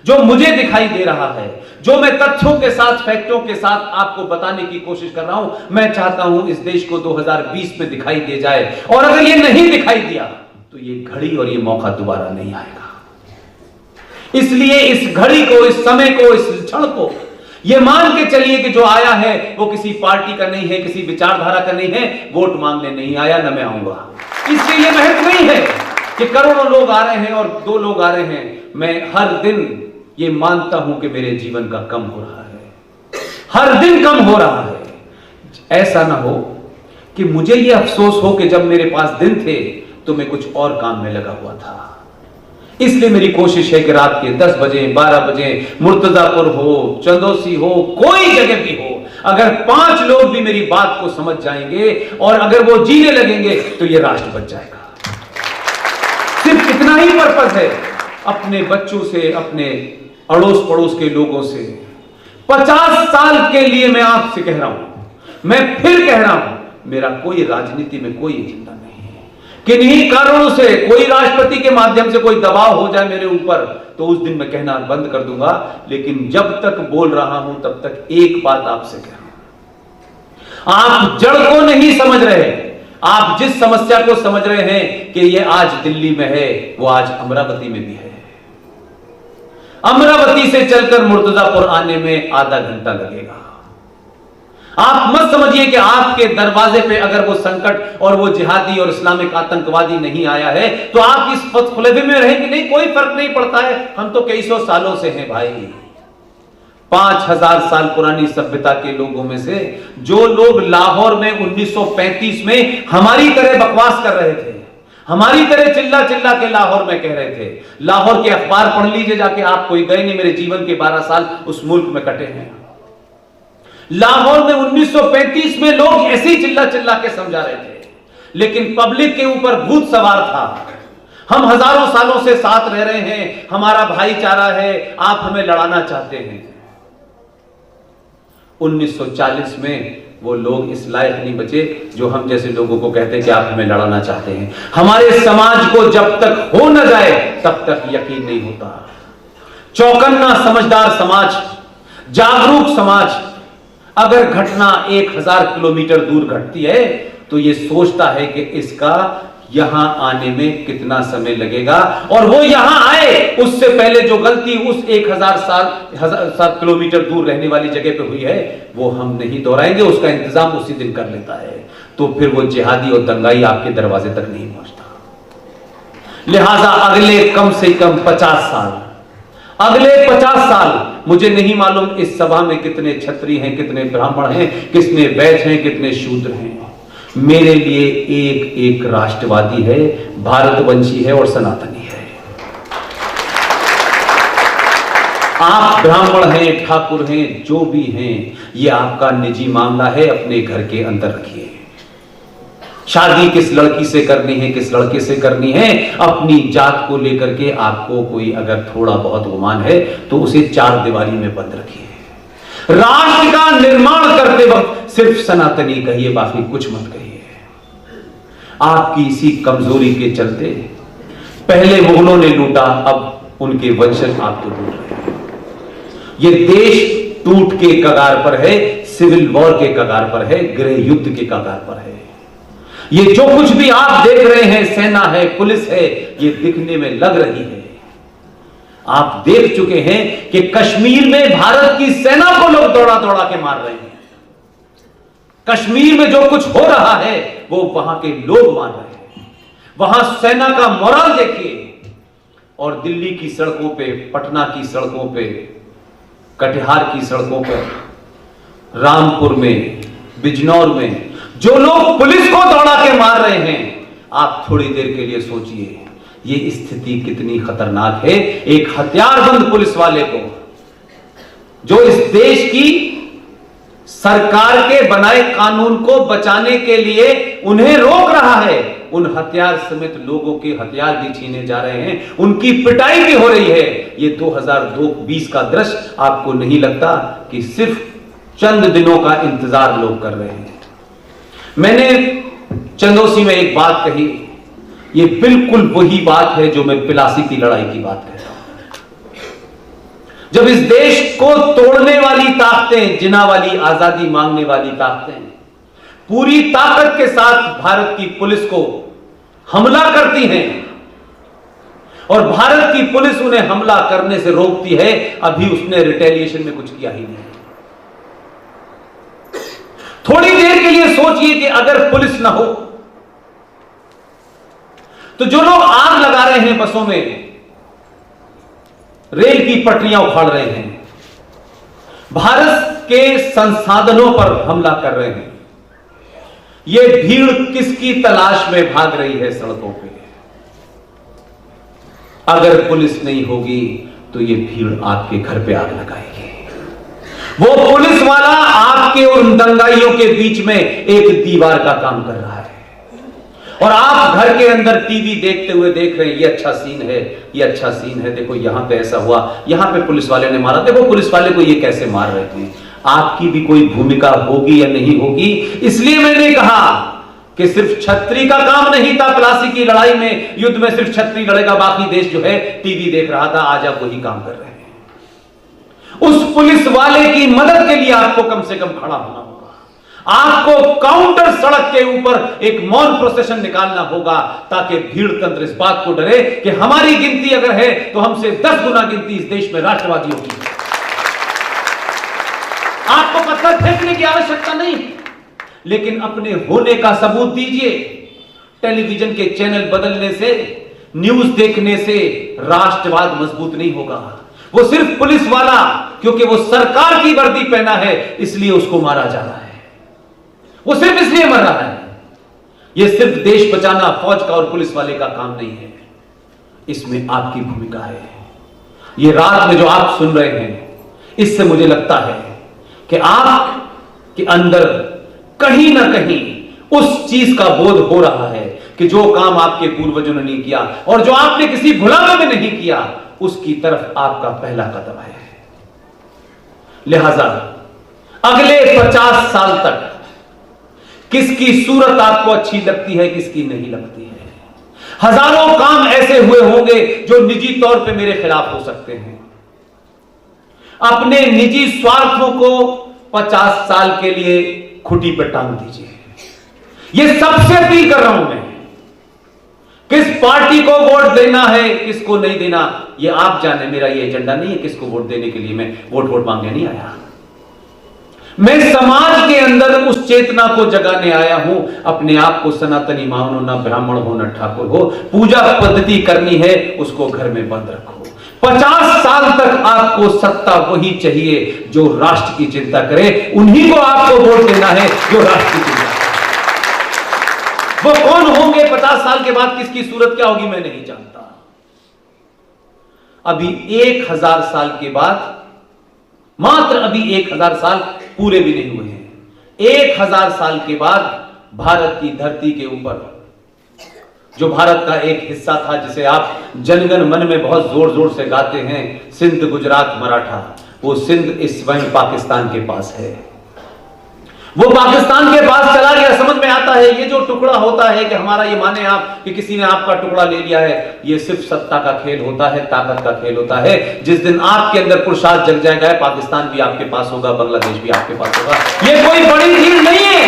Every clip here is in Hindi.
जो मुझे दिखाई दे रहा है, जो मैं तथ्यों के साथ, फैक्टों के साथ आपको बताने की कोशिश कर रहा हूं, मैं चाहता हूं इस देश को 2020 में दिखाई दे जाए। और अगर ये नहीं दिखाई दिया तो ये घड़ी और ये मौका दोबारा नहीं आएगा। इसलिए इस घड़ी को, इस समय को, इस क्षण को ये मान के चलिए कि जो आया है वो किसी पार्टी का नहीं है, किसी विचारधारा का नहीं है, वोट मांगने नहीं आया, न मैं आऊंगा। इसलिए ये महत्व नहीं है कि करोड़ों लोग आ रहे हैं और 2 लोग आ रहे हैं। मैं हर दिन ये मानता हूं कि मेरे जीवन का कम हो रहा है, हर दिन कम हो रहा है। ऐसा ना हो कि मुझे ये अफसोस हो कि जब मेरे पास दिन थे तो मैं कुछ और काम में लगा हुआ था। इसलिए मेरी कोशिश है कि रात के 10 बजे, 12 बजे मुर्तजापुर हो, चंदौसी हो, कोई जगह भी हो, अगर 5 लोग भी मेरी बात को समझ जाएंगे और अगर वो जीने लगेंगे तो ये राष्ट्र बच जाएगा। सिर्फ इतना ही पर्पस है। अपने बच्चों से, अपने अड़ोस पड़ोस के लोगों से 50 साल के लिए मैं आपसे कह रहा हूं, मैं फिर कह रहा हूं, मेरा कोई राजनीति में कोई एजेंडा नहीं है। किन्हीं कारणों से कोई राष्ट्रपति के माध्यम से कोई दबाव हो जाए मेरे ऊपर तो उस दिन मैं कहना बंद कर दूंगा। लेकिन जब तक बोल रहा हूं तब तक एक बात आपसे कह रहा हूं, आप जड़ को नहीं समझ रहे। आप जिस समस्या को समझ रहे हैं कि ये आज दिल्ली में है, वो आज अमरावती में भी है। अमरावती से चलकर मुर्तजापुर आने में आधा घंटा लगेगा। आप मत समझिए कि आपके दरवाजे पे अगर वो संकट और वो जिहादी और इस्लामिक आतंकवादी नहीं आया है तो आप इस फतफुलेवे में रहें कि नहीं, कोई फर्क नहीं पड़ता है, हम तो कई सौ सालों से हैं भाई। 5000 साल पुरानी सभ्यता के लोगों में से जो लोग लाहौर में 1935 में हमारी तरह बकवास कर रहे थे, हमारी तरह चिल्ला चिल्ला के लाहौर में कह रहे थे, लाहौर के अखबार पढ़ लीजिए जाके, आप कोई गए नहीं, मेरे जीवन के 12 साल उस मुल्क में कटे हैं। लाहौर में 1935 में लोग ऐसे ही चिल्ला चिल्ला के समझा रहे थे, लेकिन पब्लिक के ऊपर भूत सवार था। हम हजारों सालों से साथ रह रहे हैं, हमारा भाईचारा है, आप हमें लड़ाना चाहते हैं। 1940 में वो लोग इस लायक नहीं बचे जो हम जैसे लोगों को कहते हैं कि आप हमें लड़ाना चाहते हैं। हमारे समाज को जब तक हो न जाए तब तक यकीन नहीं होता। चौकन्ना समझदार समाज, जागरूक समाज अगर घटना 1000 किलोमीटर दूर घटती है तो ये सोचता है कि इसका यहां आने में कितना समय लगेगा, और वो यहां आए उससे पहले जो गलती उस 1000 किलोमीटर दूर रहने वाली जगह पे हुई है वो हम नहीं दोहराएंगे, उसका इंतजाम उसी दिन कर लेता है। तो फिर वो जिहादी और दंगाई आपके दरवाजे तक नहीं पहुंचता। लिहाजा अगले कम से कम 50 साल, अगले 50 साल, मुझे नहीं मालूम इस सभा में कितने क्षत्रिय हैं, कितने ब्राह्मण हैं, कितने वैश्य हैं, कितने शूद्र हैं, मेरे लिए एक एक राष्ट्रवादी है, भारतवंशी है और सनातनी है। आप ब्राह्मण हैं, ठाकुर हैं, जो भी हैं, ये आपका निजी मामला है, अपने घर के अंदर रखिए। शादी किस लड़की से करनी है, किस लड़के से करनी है, अपनी जात को लेकर के आपको कोई अगर थोड़ा बहुत गुमान है तो उसे 4 दीवारी में बंद रखिए। राष्ट्र का निर्माण करते वक्त सिर्फ सनातनी कहिए, बाकी कुछ मत कहिए। आपकी इसी कमजोरी के चलते पहले मुगलों ने लूटा, अब उनके वंशज आपको लूट रहे हैं। ये देश टूट के कगार पर है, सिविल वॉर के कगार पर है, गृह युद्ध के कगार पर है। ये जो कुछ भी आप देख रहे हैं, सेना है, पुलिस है, ये दिखने में लग रही है। आप देख चुके हैं कि कश्मीर में भारत की सेना को लोग दौड़ा दौड़ा के मार रहे हैं। कश्मीर में जो कुछ हो रहा है वो वहां के लोग मार रहे हैं। वहां सेना का मोरल देखिए। और दिल्ली की सड़कों पे, पटना की सड़कों पे, कटिहार की सड़कों पर, रामपुर में, बिजनौर में जो लोग पुलिस को दौड़ा के मार रहे हैं, आप थोड़ी देर के लिए सोचिए ये स्थिति कितनी खतरनाक है। एक हथियारबंद पुलिस वाले को जो इस देश की सरकार के बनाए कानून को बचाने के लिए उन्हें रोक रहा है, उन हथियार समेत लोगों के हथियार भी छीने जा रहे हैं, उनकी पिटाई भी हो रही है। ये 2020 का दृश्य आपको नहीं लगता कि सिर्फ चंद दिनों का इंतजार लोग कर रहे हैं। मैंने चंदौसी में एक बात कही, ये बिल्कुल वही बात है जो मैं पिलासी की लड़ाई की बात कहता हूं। जब इस देश को तोड़ने वाली ताकतें, जिना वाली आजादी मांगने वाली ताकतें पूरी ताकत के साथ भारत की पुलिस को हमला करती हैं और भारत की पुलिस उन्हें हमला करने से रोकती है, अभी उसने रिटेलिएशन में कुछ किया ही नहीं। थोड़ी देर के लिए सोचिए कि अगर पुलिस ना हो तो जो लोग आग लगा रहे हैं बसों में, रेल की पटरियां उखाड़ रहे हैं, भारत के संसाधनों पर हमला कर रहे हैं, यह भीड़ किसकी तलाश में भाग रही है सड़कों पे? अगर पुलिस नहीं होगी तो यह भीड़ आपके घर पे आग लगाएगी। वो पुलिस वाला आपके और दंगाइयों के बीच में एक दीवार का काम कर रहा है और आप घर के अंदर टीवी देखते हुए देख रहे हैं, ये अच्छा सीन है, ये अच्छा सीन है, देखो यहां पे ऐसा हुआ, यहां पे पुलिस वाले ने मारा, देखो पुलिस वाले को ये कैसे मार रहे थे। आपकी भी कोई भूमिका होगी या नहीं होगी? इसलिए मैंने कहा कि सिर्फ छतरी का काम नहीं था प्लासी की लड़ाई में, युद्ध में सिर्फ छतरी लड़ेगा, बाकी देश जो है टीवी देख रहा था। आज आप वही काम कर रहे हैं। उस पुलिस वाले की मदद के लिए आपको कम से कम खड़ा होना होगा। आपको काउंटर सड़क के ऊपर एक मौन प्रोसेशन निकालना होगा ताकि भीड़ तंत्र इस बात को डरे कि हमारी गिनती अगर है तो हमसे 10 गुना गिनती इस देश में राष्ट्रवादियों की। आपको पत्थर फेंकने की आवश्यकता नहीं, लेकिन अपने होने का सबूत दीजिए। टेलीविजन के चैनल बदलने से, न्यूज देखने से राष्ट्रवाद मजबूत नहीं होगा। वो सिर्फ पुलिस वाला, क्योंकि वो सरकार की वर्दी पहना है इसलिए उसको मारा जा रहा है, वो सिर्फ इसलिए मर रहा है। ये सिर्फ देश बचाना फौज का और पुलिस वाले का काम नहीं है, इसमें आपकी भूमिका है। ये रात में जो आप सुन रहे हैं, इससे मुझे लगता है कि आपके अंदर कहीं ना कहीं उस चीज का बोध हो रहा है कि जो काम आपके पूर्वजों ने नहीं किया और जो आपने किसी भुलावे में नहीं किया, उसकी तरफ आपका पहला कदम है। लिहाजा अगले 50 साल तक किसकी सूरत आपको अच्छी लगती है, किसकी नहीं लगती है। हजारों काम ऐसे हुए होंगे जो निजी तौर पे मेरे खिलाफ हो सकते हैं। अपने निजी स्वार्थों को 50 साल के लिए खुटी पर टांग दीजिए। यह सबसे अपील कर रहा हूं मैं। किस पार्टी को वोट देना है, किसको नहीं देना, यह आप जाने। मेरा यह एजेंडा नहीं है किसको वोट देने के लिए मैं वोट मांगने नहीं आया। मैं समाज के अंदर उस चेतना को जगाने आया हूं। अपने आप को सनातनी मानो, ना ब्राह्मण हो ना ठाकुर हो, पूजा पद्धति करनी है उसको घर में बंद रखो। 50 साल तक आपको सत्ता वही चाहिए जो राष्ट्र की चिंता करे, उन्हीं को आपको वोट देना है जो राष्ट्र की चिंता करे। वो कौन होंगे 50 साल के बाद, किसकी सूरत क्या होगी, मैं नहीं जानता। अभी 1000 साल के बाद, मात्र अभी 1000 साल पूरे भी नहीं हुए हैं, 1000 साल के बाद भारत की धरती के ऊपर जो भारत का एक हिस्सा था, जिसे आप जनगण मन में बहुत जोर जोर से गाते हैं, सिंध गुजरात मराठा, वो सिंध इस वक्त पाकिस्तान के पास है। वो पाकिस्तान के पास चला गया। समझ में आता है ये जो टुकड़ा होता है कि हमारा, ये माने आप कि किसी ने आपका टुकड़ा ले लिया है, ये सिर्फ सत्ता का खेल होता है, ताकत का खेल होता है। जिस दिन आपके अंदर पुरुषार्थ जग जाएगा, पाकिस्तान भी आपके पास होगा, बांग्लादेश भी आपके पास होगा। ये कोई बड़ी चीज नहीं है।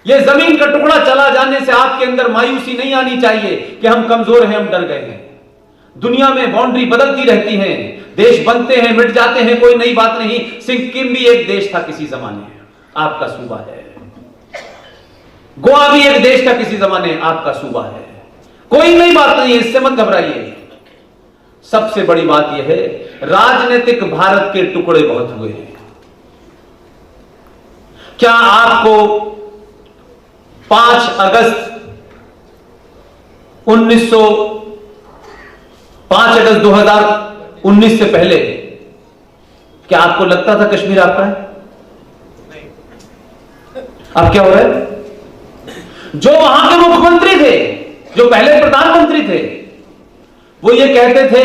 ये जमीन का टुकड़ा चला जाने से आपके अंदर मायूसी नहीं आनी चाहिए कि हम कमजोर हैं, हम डर गए हैं। दुनिया में बाउंड्री बदलती रहती है, देश बनते हैं, मिट जाते हैं, कोई नई बात नहीं। सिक्किम भी एक देश था किसी जमाने, आपका सूबा है। गोवा भी एक देश था किसी जमाने, आपका सूबा है। कोई नई बात नहीं है, इससे मत घबराइए। सबसे बड़ी बात यह है, राजनीतिक भारत के टुकड़े बहुत हुए हैं। क्या आपको 5 अगस्त 2019 से पहले क्या आपको लगता था कश्मीर आपका है? अब क्या हो रहा है? जो वहां के मुख्यमंत्री थे, जो पहले प्रधानमंत्री थे, वो ये कहते थे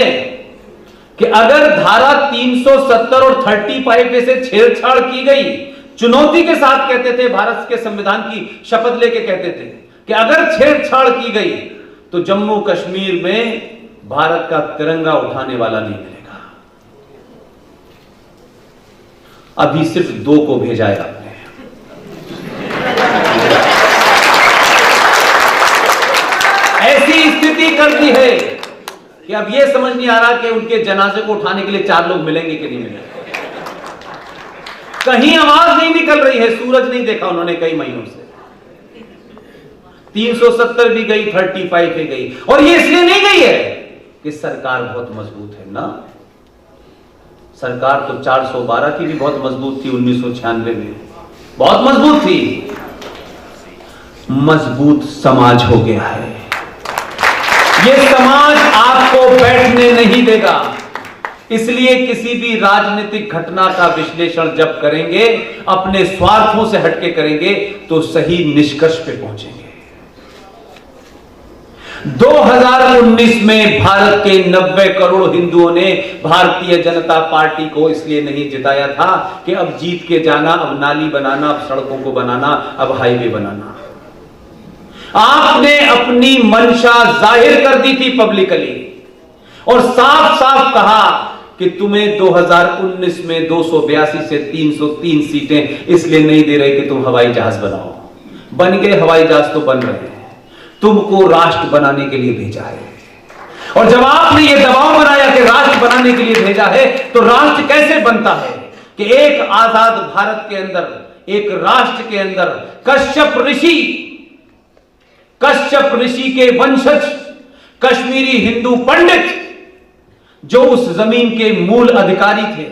कि अगर धारा 370 और 35 से छेड़छाड़ की गई, चुनौती के साथ कहते थे, भारत के संविधान की शपथ लेके कहते थे कि अगर छेड़छाड़ की गई तो जम्मू कश्मीर में भारत का तिरंगा उठाने वाला नहीं मिलेगा। अभी सिर्फ 2 को भेजा है आपने। ऐसी स्थिति कर दी है कि अब यह समझ नहीं आ रहा कि उनके जनाजे को उठाने के लिए 4 लोग मिलेंगे कि नहीं मिलेंगे। कहीं आवाज नहीं निकल रही है, सूरज नहीं देखा उन्होंने कई महीनों से। 370 भी गई, 35 भी गई, और ये इसलिए नहीं गई है कि सरकार बहुत मजबूत है ना। सरकार तो 412 की भी बहुत मजबूत थी 1996 में, बहुत मजबूत थी। मजबूत समाज हो गया है। ये समाज आपको बैठने नहीं देगा। इसलिए किसी भी राजनीतिक घटना का विश्लेषण जब करेंगे, अपने स्वार्थों से हटके करेंगे तो सही निष्कर्ष पे पहुंचेंगे। 2019 में भारत के 90 करोड़ हिंदुओं ने भारतीय जनता पार्टी को इसलिए नहीं जिताया था कि अब जीत के जाना, अब नाली बनाना, अब सड़कों को बनाना, अब हाईवे बनाना। आपने अपनी मंशा जाहिर कर दी थी पब्लिकली और साफ साफ कहा कि तुम्हें 2019 में 282 से 303 सीटें इसलिए नहीं दे रहे कि तुम हवाई जहाज बनाओ। बन गए हवाई जहाज तो बन रहे हैं, तुमको राष्ट्र बनाने के लिए भेजा है। और जब आपने यह दबाव बनाया कि राष्ट्र बनाने के लिए भेजा है, तो राष्ट्र कैसे बनता है कि एक आजाद भारत के अंदर, एक राष्ट्र के अंदर कश्यप ऋषि के वंशज कश्मीरी हिंदू पंडित जो उस जमीन के मूल अधिकारी थे,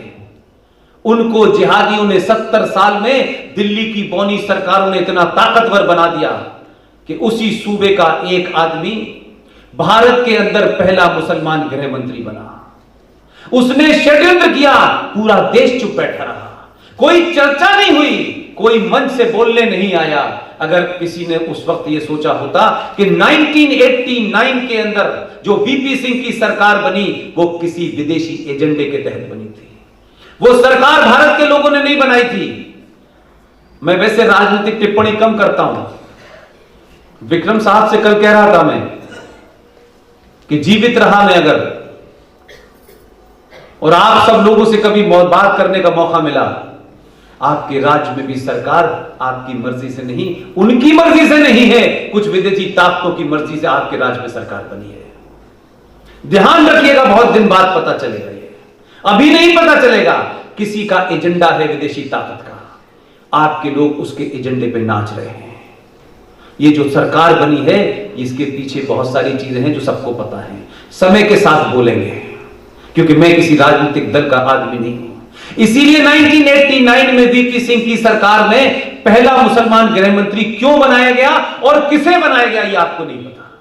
उनको जिहादियों ने 70 साल में दिल्ली की बौनी सरकारों ने इतना ताकतवर बना दिया कि उसी सूबे का एक आदमी भारत के अंदर पहला मुसलमान गृह मंत्री बना। उसने षड्यंत्र किया, पूरा देश चुप बैठा रहा, कोई चर्चा नहीं हुई, कोई मंच से बोलने नहीं आया। अगर किसी ने उस वक्त यह सोचा होता कि 1989 के अंदर जो वीपी सिंह की सरकार बनी वो किसी विदेशी एजेंडे के तहत बनी थी, वो सरकार भारत के लोगों ने नहीं बनाई थी। मैं वैसे राजनीतिक टिप्पणी कम करता हूं। विक्रम साहब से कल कह रहा था मैं कि जीवित रहा मैं अगर, और आप सब लोगों से कभी बात करने का मौका मिला, आपके राज्य में भी सरकार आपकी मर्जी से नहीं, उनकी मर्जी से नहीं है, कुछ विदेशी ताकतों की मर्जी से आपके राज्य में सरकार बनी है। ध्यान रखिएगा, बहुत दिन बाद पता चलेगा, ये अभी नहीं पता चलेगा। किसी का एजेंडा है विदेशी ताकत का, आपके लोग उसके एजेंडे पे नाच रहे हैं। ये जो सरकार बनी है, इसके पीछे बहुत सारी चीजें हैं जो सबको पता है। समय के साथ बोलेंगे, क्योंकि मैं किसी राजनीतिक दल का आदमी नहीं हूं। इसीलिए 1989 में वीपी सिंह की सरकार में पहला मुसलमान गृह मंत्री क्यों बनाया गया और किसे बनाया गया, ये आपको नहीं पता।